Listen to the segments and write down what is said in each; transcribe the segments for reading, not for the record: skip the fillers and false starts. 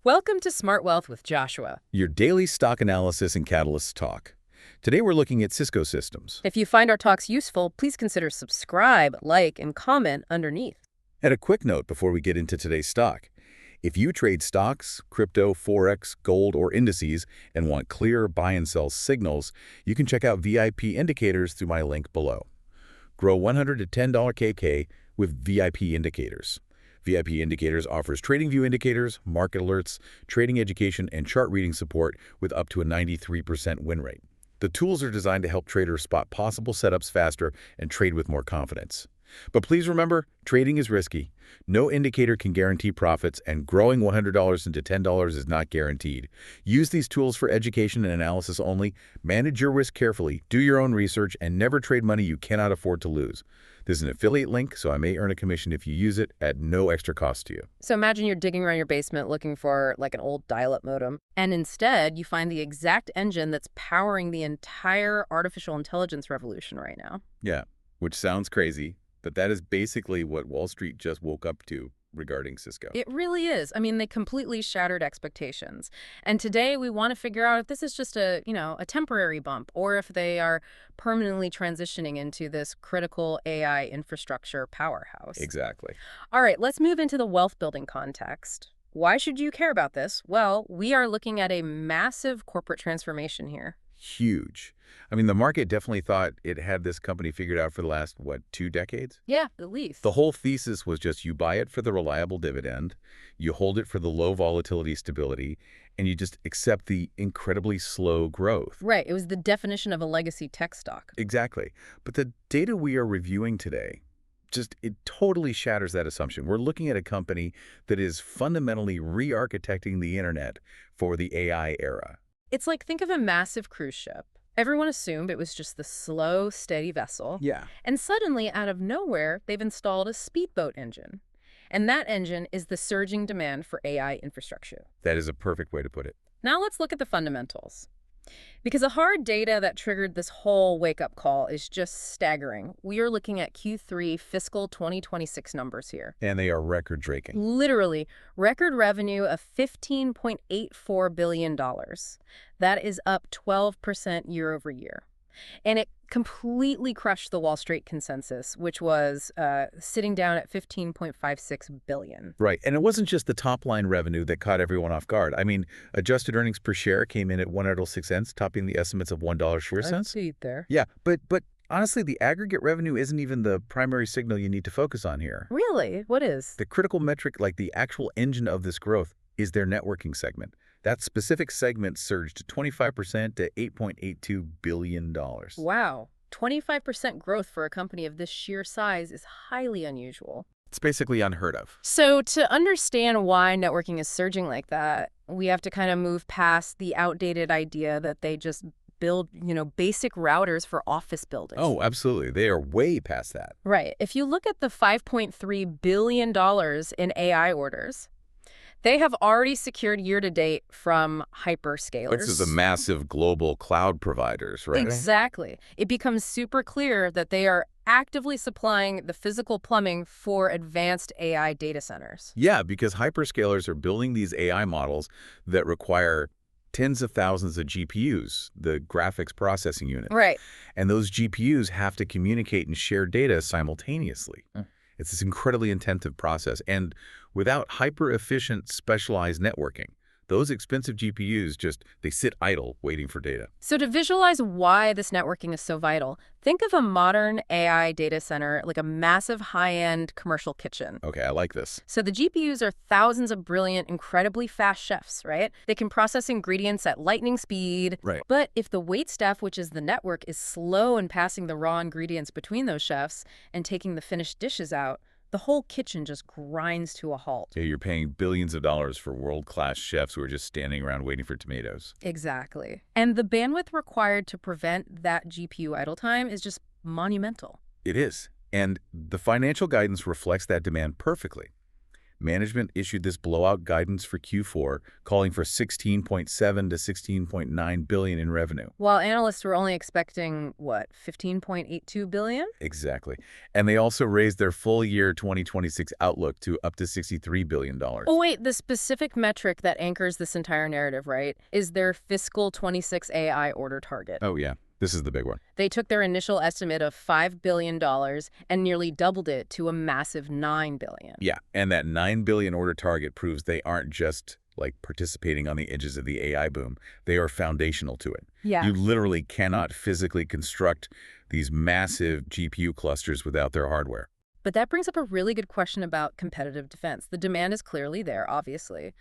Welcome to Smart Wealth with Joshua. Your daily stock analysis and catalyst talk. Today we're looking at Cisco Systems. If you find our talks useful, please consider subscribe, like, and comment underneath. And a quick note before we get into today's stock. If you trade stocks, crypto, forex, gold, or indices and want clear buy and sell signals, you can check out VIP indicators through my link below. Grow $100 to $10 KK with VIP indicators. VIP Indicators offers TradingView indicators, market alerts, trading education, and chart reading support with up to a 93% win rate. The tools are designed to help traders spot possible setups faster and trade with more confidence. But please remember, trading is risky. No indicator can guarantee profits, and growing $100 into $10 is not guaranteed. Use these tools for education and analysis only. Manage your risk carefully, do your own research, and never trade money you cannot afford to lose. This is an affiliate link, so I may earn a commission if you use it at no extra cost to you. So imagine you're digging around your basement looking for like an old dial-up modem, and instead you find the exact engine that's powering the entire artificial intelligence revolution right now. Yeah, which sounds crazy, but that is basically what Wall Street just woke up to regarding Cisco. It really is. I mean, they completely shattered expectations. And today we want to figure out if this is just a temporary bump, or if they are permanently transitioning into this critical AI infrastructure powerhouse. Exactly. All right, let's move into the wealth building context. Why should you care about this? Well, we are looking at a massive corporate transformation here. Huge. I mean, the market definitely thought it had this company figured out for the last, 2 decades? Yeah, at least. The whole thesis was just you buy it for the reliable dividend, you hold it for the low volatility stability, and you just accept the incredibly slow growth. Right. It was the definition of a legacy tech stock. Exactly. But the data we are reviewing today, it totally shatters that assumption. We're looking at a company that is fundamentally re-architecting the internet for the AI era. It's like, think of a massive cruise ship. Everyone assumed it was just the slow, steady vessel. Yeah. And suddenly, out of nowhere, they've installed a speedboat engine. And that engine is the surging demand for AI infrastructure. That is a perfect way to put it. Now let's look at the fundamentals. Because the hard data that triggered this whole wake-up call is just staggering. We are looking at Q3 fiscal 2026 numbers here. And they are record-breaking. Literally, record revenue of $15.84 billion. That is up 12% year over year. And it completely crushed the Wall Street consensus, which was sitting down at $15.56 billion. Right. And it wasn't just the top-line revenue that caught everyone off guard. I mean, adjusted earnings per share came in at $1.06, topping the estimates of $1.04. I see it there. Yeah, but honestly, the aggregate revenue isn't even the primary signal you need to focus on here. Really? What is? The critical metric, like the actual engine of this growth, is their networking segment. That specific segment surged 25% to $8.82 billion. Wow. 25% growth for a company of this sheer size is highly unusual. It's basically unheard of. So to understand why networking is surging like that, we have to kind of move past the outdated idea that they just build, basic routers for office buildings. Oh, absolutely. They are way past that. Right. If you look at the $5.3 billion in AI orders, they have already secured year-to-date from hyperscalers. This is the massive global cloud providers, right? Exactly. It becomes super clear that they are actively supplying the physical plumbing for advanced AI data centers. Yeah, because hyperscalers are building these AI models that require tens of thousands of GPUs, the graphics processing unit. Right. And those GPUs have to communicate and share data simultaneously. It's this incredibly intensive process. And without hyper-efficient specialized networking, those expensive GPUs they sit idle waiting for data. So to visualize why this networking is so vital, think of a modern AI data center like a massive high-end commercial kitchen. Okay, I like this. So the GPUs are thousands of brilliant, incredibly fast chefs, right? They can process ingredients at lightning speed. Right. But if the waitstaff, which is the network, is slow in passing the raw ingredients between those chefs and taking the finished dishes out, the whole kitchen just grinds to a halt. Yeah, you're paying billions of dollars for world-class chefs who are just standing around waiting for tomatoes. Exactly. And the bandwidth required to prevent that GPU idle time is just monumental. It is. And the financial guidance reflects that demand perfectly. Management issued this blowout guidance for Q4, calling for 16.7 to 16.9 billion in revenue. While analysts were only expecting, what, 15.82 billion? Exactly. And they also raised their full year 2026 outlook to up to $63 billion. Oh, wait, the specific metric that anchors this entire narrative, right, is their fiscal 26 AI order target. Oh, yeah. This is the big one. They took their initial estimate of $5 billion and nearly doubled it to a massive $9 billion. Yeah, and that 9 billion order target proves they aren't just like participating on the edges of the AI boom. They are foundational to it. Yeah. You literally cannot physically construct these massive GPU clusters without their hardware. But that brings up a really good question about competitive defense. The demand is clearly there, obviously.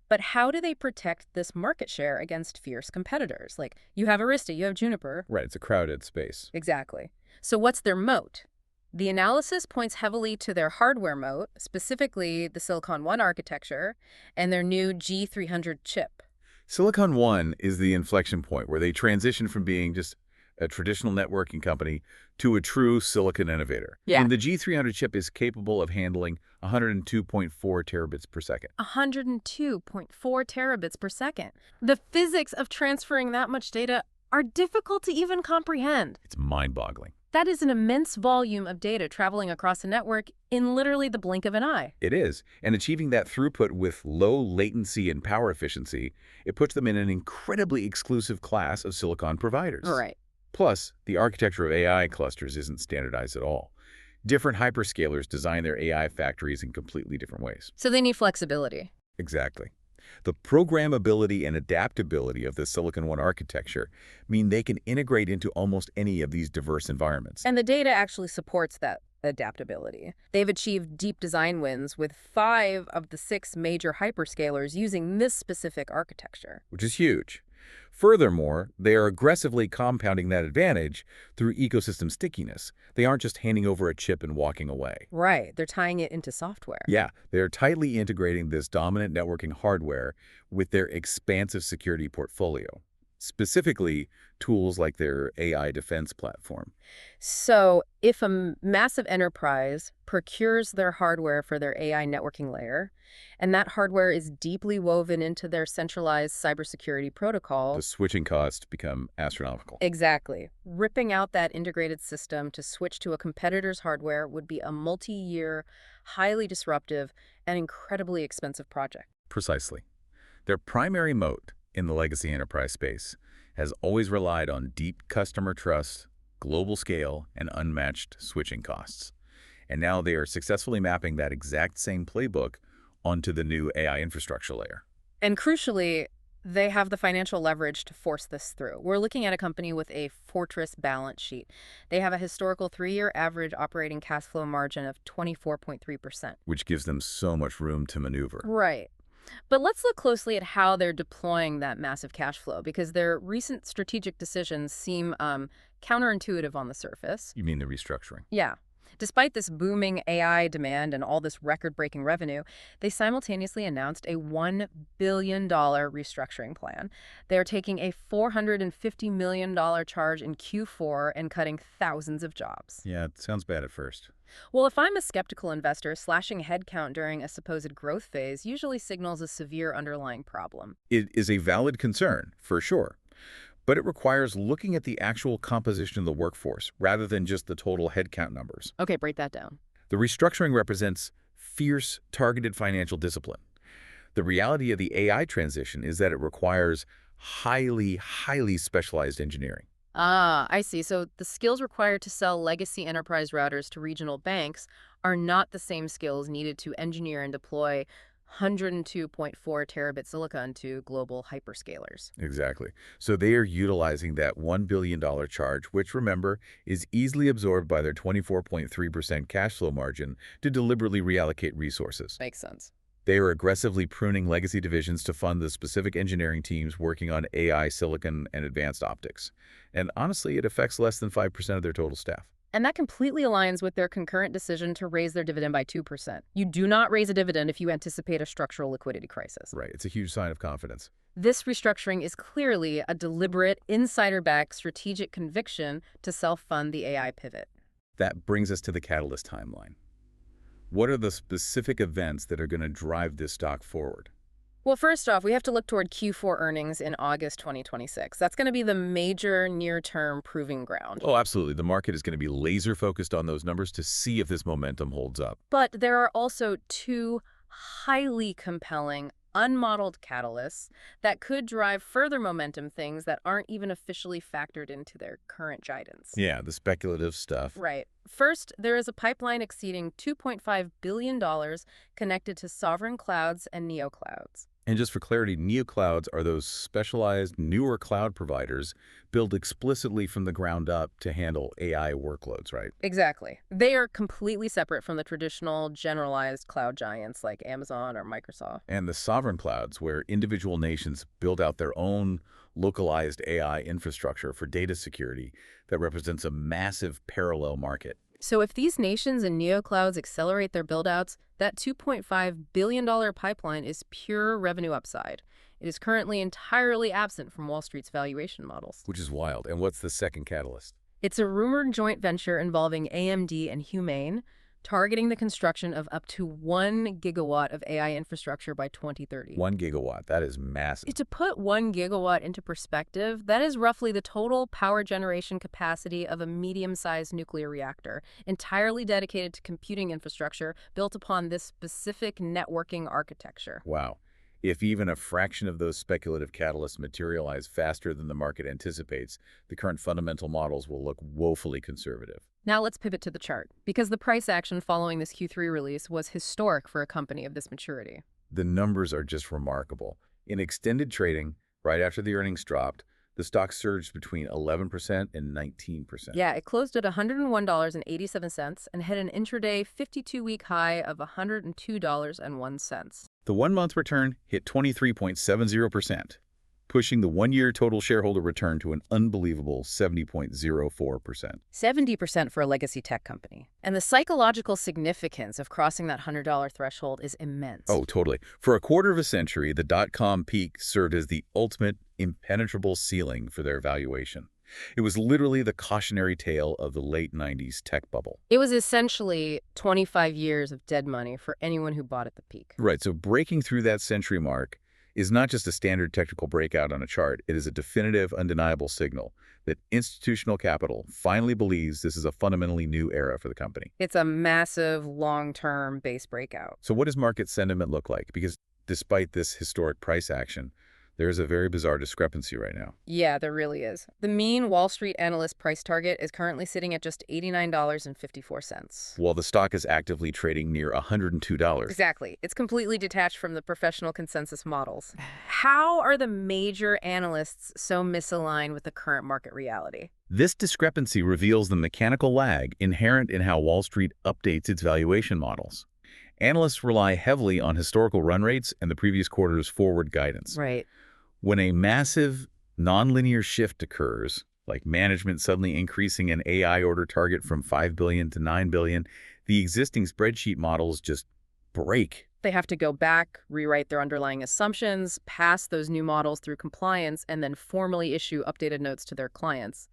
But how do they protect this market share against fierce competitors? Like, you have Arista, you have Juniper. Right, it's a crowded space. Exactly. So what's their moat? The analysis points heavily to their hardware moat, specifically the Silicon One architecture and their new G300 chip. Silicon One is the inflection point where they transition from being just a traditional networking company to a true silicon innovator. Yeah. And the G300 chip is capable of handling 102.4 terabits per second. 102.4 terabits per second. The physics of transferring that much data are difficult to even comprehend. It's mind-boggling. That is an immense volume of data traveling across a network in literally the blink of an eye. It is. And achieving that throughput with low latency and power efficiency, it puts them in an incredibly exclusive class of silicon providers. Right. Plus, the architecture of AI clusters isn't standardized at all. Different hyperscalers design their AI factories in completely different ways. So they need flexibility. Exactly. The programmability and adaptability of the Silicon One architecture mean they can integrate into almost any of these diverse environments. And the data actually supports that adaptability. They've achieved deep design wins with 5 of the 6 major hyperscalers using this specific architecture. Which is huge. Furthermore, they are aggressively compounding that advantage through ecosystem stickiness. They aren't just handing over a chip and walking away. Right. They're tying it into software. Yeah, they're tightly integrating this dominant networking hardware with their expansive security portfolio, specifically tools like their AI defense platform. So if a massive enterprise procures their hardware for their AI networking layer, and that hardware is deeply woven into their centralized cybersecurity protocol. The switching costs become astronomical. Exactly. Ripping out that integrated system to switch to a competitor's hardware would be a multi-year, highly disruptive, and incredibly expensive project. Precisely. Their primary moat in the legacy enterprise space has always relied on deep customer trust, global scale, and unmatched switching costs. And now they are successfully mapping that exact same playbook onto the new AI infrastructure layer. And crucially, they have the financial leverage to force this through. We're looking at a company with a fortress balance sheet. They have a historical 3-year average operating cash flow margin of 24.3%. Which gives them so much room to maneuver. Right. But let's look closely at how they're deploying that massive cash flow, because their recent strategic decisions seem counterintuitive on the surface. You mean the restructuring? Yeah. Despite this booming AI demand and all this record-breaking revenue, they simultaneously announced a $1 billion restructuring plan. They're taking a $450 million charge in Q4 and cutting thousands of jobs. Yeah, it sounds bad at first. Well, if I'm a skeptical investor, slashing headcount during a supposed growth phase usually signals a severe underlying problem. It is a valid concern, for sure. But it requires looking at the actual composition of the workforce rather than just the total headcount numbers. Okay, break that down. The restructuring represents fierce, targeted financial discipline. The reality of the AI transition is that it requires highly specialized engineering. Ah, I see. So the skills required to sell legacy enterprise routers to regional banks are not the same skills needed to engineer and deploy 102.4 terabit silicon to global hyperscalers. Exactly. So they are utilizing that $1 billion charge, which, remember, is easily absorbed by their 24.3% cash flow margin to deliberately reallocate resources. Makes sense. They are aggressively pruning legacy divisions to fund the specific engineering teams working on AI, silicon, and advanced optics. And honestly, it affects less than 5% of their total staff. And that completely aligns with their concurrent decision to raise their dividend by 2%. You do not raise a dividend if you anticipate a structural liquidity crisis. Right. It's a huge sign of confidence. This restructuring is clearly a deliberate, insider-backed strategic conviction to self-fund the AI pivot. That brings us to the catalyst timeline. What are the specific events that are going to drive this stock forward? Well, first off, we have to look toward Q4 earnings in August 2026. That's going to be the major near-term proving ground. Oh, absolutely. The market is going to be laser focused on those numbers to see if this momentum holds up. But there are also two highly compelling, unmodeled catalysts that could drive further momentum, things that aren't even officially factored into their current guidance. Yeah, the speculative stuff. Right. First, there is a pipeline exceeding $2.5 billion connected to sovereign clouds and neoclouds. And just for clarity, neoclouds are those specialized newer cloud providers built explicitly from the ground up to handle AI workloads, right? Exactly. They are completely separate from the traditional generalized cloud giants like Amazon or Microsoft. And the sovereign clouds, where individual nations build out their own localized AI infrastructure for data security, that represents a massive parallel market. So if these nations and neoclouds accelerate their buildouts, that $2.5 billion pipeline is pure revenue upside. It is currently entirely absent from Wall Street's valuation models. Which is wild. And what's the second catalyst? It's a rumored joint venture involving AMD and Humane, targeting the construction of up to 1 gigawatt of AI infrastructure by 2030. 1 gigawatt. That is massive. To put 1 gigawatt into perspective, that is roughly the total power generation capacity of a medium-sized nuclear reactor, entirely dedicated to computing infrastructure built upon this specific networking architecture. Wow. If even a fraction of those speculative catalysts materialize faster than the market anticipates, the current fundamental models will look woefully conservative. Now let's pivot to the chart, because the price action following this Q3 release was historic for a company of this maturity. The numbers are just remarkable. In extended trading, right after the earnings dropped, the stock surged between 11% and 19%. Yeah, it closed at $101.87 and hit an intraday 52-week high of $102.01. The one-month return hit 23.70%, pushing the one-year total shareholder return to an unbelievable 70.04%. 70% for a legacy tech company. And the psychological significance of crossing that $100 threshold is immense. Oh, totally. For a quarter of a century, the dot-com peak served as the ultimate impenetrable ceiling for their valuation. It was literally the cautionary tale of the late 90s tech bubble. It was essentially 25 years of dead money for anyone who bought at the peak. Right, so breaking through that century mark is not just a standard technical breakout on a chart. It is a definitive, undeniable signal that institutional capital finally believes this is a fundamentally new era for the company. It's a massive, long-term base breakout. So what does market sentiment look like? Because despite this historic price action, there is a very bizarre discrepancy right now. Yeah, there really is. The mean Wall Street analyst price target is currently sitting at just $89.54. While the stock is actively trading near $102. Exactly. It's completely detached from the professional consensus models. How are the major analysts so misaligned with the current market reality? This discrepancy reveals the mechanical lag inherent in how Wall Street updates its valuation models. Analysts rely heavily on historical run rates and the previous quarter's forward guidance. Right. When a massive, nonlinear shift occurs, like management suddenly increasing an AI order target from 5 billion to 9 billion, the existing spreadsheet models just break. They have to go back, rewrite their underlying assumptions, pass those new models through compliance, and then formally issue updated notes to their clients.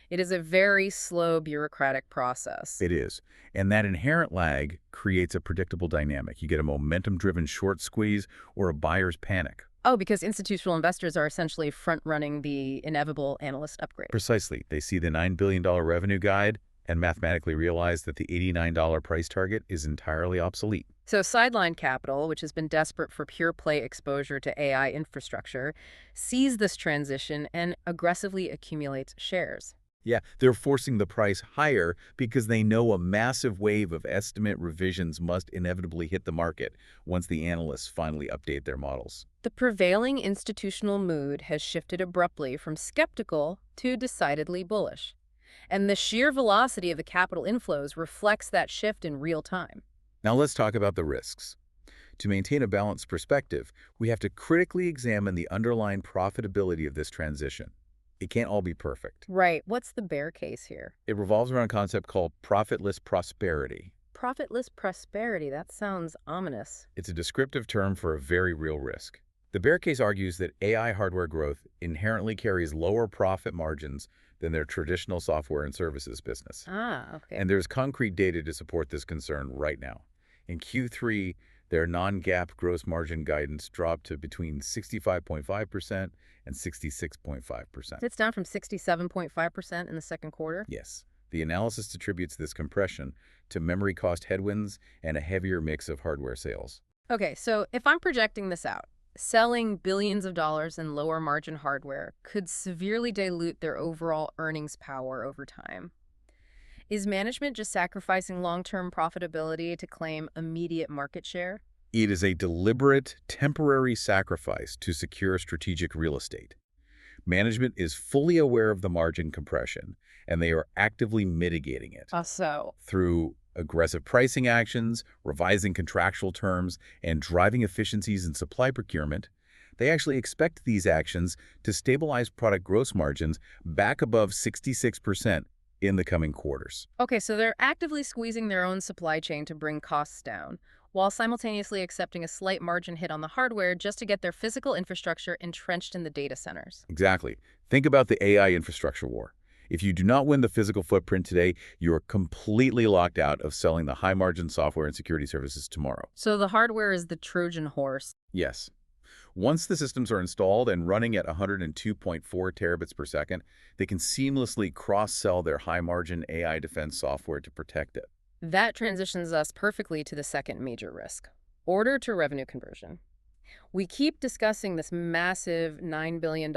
It is a very slow bureaucratic process. It is. And that inherent lag creates a predictable dynamic. You get a momentum-driven short squeeze or a buyer's panic. Oh, because institutional investors are essentially front-running the inevitable analyst upgrade. Precisely. They see the $9 billion revenue guide and mathematically realize that the $89 price target is entirely obsolete. So sideline capital, which has been desperate for pure-play exposure to AI infrastructure, sees this transition and aggressively accumulates shares. Yeah, they're forcing the price higher because they know a massive wave of estimate revisions must inevitably hit the market once the analysts finally update their models. The prevailing institutional mood has shifted abruptly from skeptical to decidedly bullish. And the sheer velocity of the capital inflows reflects that shift in real time. Now let's talk about the risks. To maintain a balanced perspective, we have to critically examine the underlying profitability of this transition. It can't all be perfect. Right. What's the bear case here? It revolves around a concept called profitless prosperity. Profitless prosperity, that sounds ominous. It's a descriptive term for a very real risk. The bear case argues that AI hardware growth inherently carries lower profit margins than their traditional software and services business. Ah, okay. And there's concrete data to support this concern right now. In Q3, their non-GAAP gross margin guidance dropped to between 65.5% and 66.5%. It's down from 67.5% in the second quarter. Yes, the analysis attributes this compression to memory cost headwinds and a heavier mix of hardware sales. Okay, so if I'm projecting this out, selling billions of dollars in lower margin hardware could severely dilute their overall earnings power over time. Is management just sacrificing long-term profitability to claim immediate market share? It is a deliberate, temporary sacrifice to secure strategic real estate. Management is fully aware of the margin compression, and they are actively mitigating it So, through aggressive pricing actions, revising contractual terms, and driving efficiencies in supply procurement. They actually expect these actions to stabilize product gross margins back above 66% in the coming quarters. okay, so they're actively squeezing their own supply chain to bring costs down, while simultaneously accepting a slight margin hit on the hardware just to get their physical infrastructure entrenched in the data centers. Exactly. Think about the AI infrastructure war. If you do not win the physical footprint today, you are completely locked out of selling the high-margin software and security services tomorrow. So the hardware is the Trojan horse. Yes. Once the systems are installed and running at 102.4 terabits per second, they can seamlessly cross-sell their high-margin AI defense software to protect it. That transitions us perfectly to the second major risk, order to revenue conversion. We keep discussing this massive $9 billion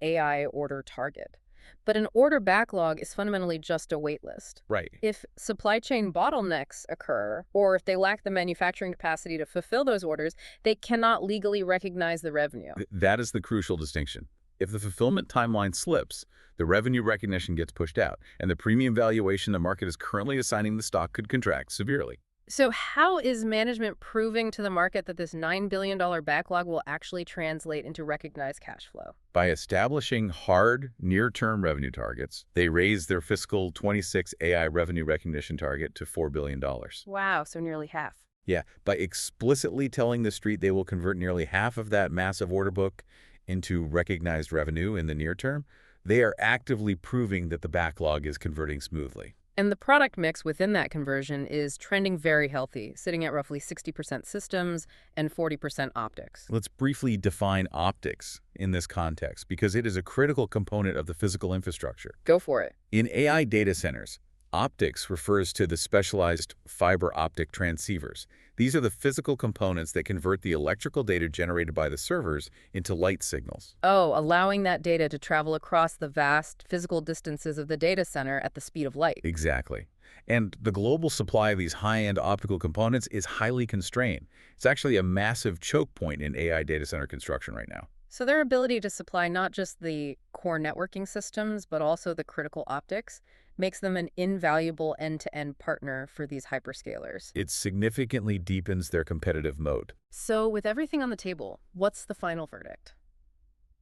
AI order target, but an order backlog is fundamentally just a wait list. Right. If supply chain bottlenecks occur, or if they lack the manufacturing capacity to fulfill those orders, they cannot legally recognize the revenue. That is the crucial distinction. If the fulfillment timeline slips, the revenue recognition gets pushed out, and the premium valuation the market is currently assigning the stock could contract severely. So how is management proving to the market that this $9 billion backlog will actually translate into recognized cash flow? By establishing hard, near-term revenue targets, they raised their fiscal 26 AI revenue recognition target to $4 billion. Wow, so nearly half. Yeah, by explicitly telling the street they will convert nearly half of that massive order book into recognized revenue in the near term, they are actively proving that the backlog is converting smoothly. And the product mix within that conversion is trending very healthy, sitting at roughly 60% systems and 40% optics. Let's briefly define optics in this context because it is a critical component of the physical infrastructure. Go for it. In AI data centers, optics refers to the specialized fiber optic transceivers. These are the physical components that convert the electrical data generated by the servers into light signals. Oh, allowing that data to travel across the vast physical distances of the data center at the speed of light. Exactly. And the global supply of these high-end optical components is highly constrained. It's actually a massive choke point in AI data center construction right now. So their ability to supply not just the core networking systems, but also the critical optics, makes them an invaluable end-to-end partner for these hyperscalers. It significantly deepens their competitive moat. So with everything on the table, what's the final verdict?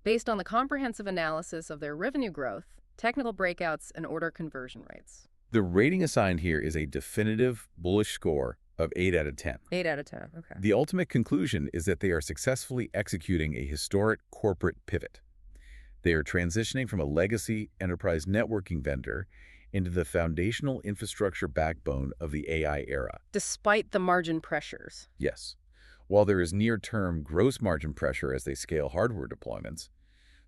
Based on the comprehensive analysis of their revenue growth, technical breakouts, and order conversion rates. The rating assigned here is a definitive bullish score of 8 out of 10. 8 out of 10, okay. The ultimate conclusion is that they are successfully executing a historic corporate pivot. They are transitioning from a legacy enterprise networking vendor into the foundational infrastructure backbone of the AI era. Despite the margin pressures. Yes. While there is near-term gross margin pressure as they scale hardware deployments,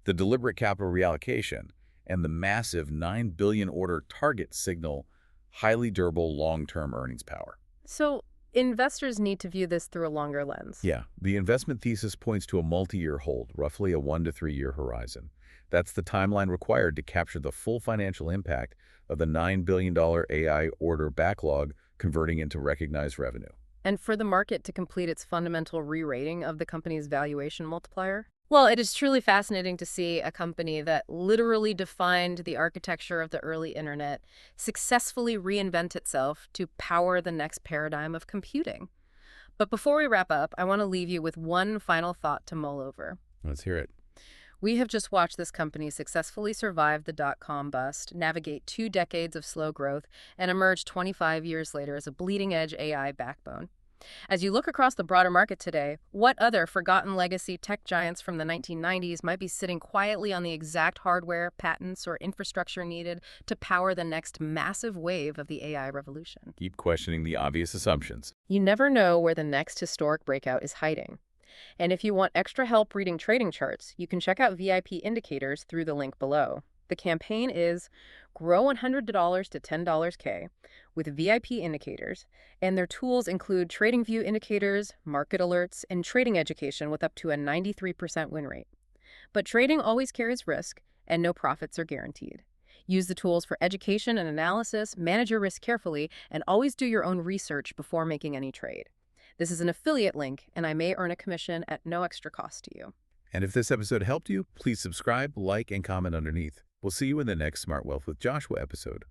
the deliberate capital reallocation and the massive $9 billion order target signal highly durable long-term earnings power. So investors need to view this through a longer lens. Yeah, the investment thesis points to a multi-year hold, roughly a 1 to 3 year horizon. That's the timeline required to capture the full financial impact of the $9 billion AI order backlog converting into recognized revenue. And for the market to complete its fundamental re-rating of the company's valuation multiplier? Well, it is truly fascinating to see a company that literally defined the architecture of the early internet successfully reinvent itself to power the next paradigm of computing. But before we wrap up, I want to leave you with one final thought to mull over. Let's hear it. We have just watched this company successfully survive the dot-com bust, navigate 2 decades of slow growth, and emerge 25 years later as a bleeding-edge AI backbone. As you look across the broader market today, what other forgotten legacy tech giants from the 1990s might be sitting quietly on the exact hardware, patents, or infrastructure needed to power the next massive wave of the AI revolution? Keep questioning the obvious assumptions. You never know where the next historic breakout is hiding. And if you want extra help reading trading charts, you can check out VIP indicators through the link below. The campaign is Grow $100 to $10 K with VIP indicators, and their tools include TradingView indicators, market alerts, and trading education with up to a 93% win rate. But trading always carries risk, and no profits are guaranteed. Use the tools for education and analysis, manage your risk carefully, and always do your own research before making any trade. This is an affiliate link, and I may earn a commission at no extra cost to you. And if this episode helped you, please subscribe, like, and comment underneath. We'll see you in the next Smart Wealth with Joshua episode.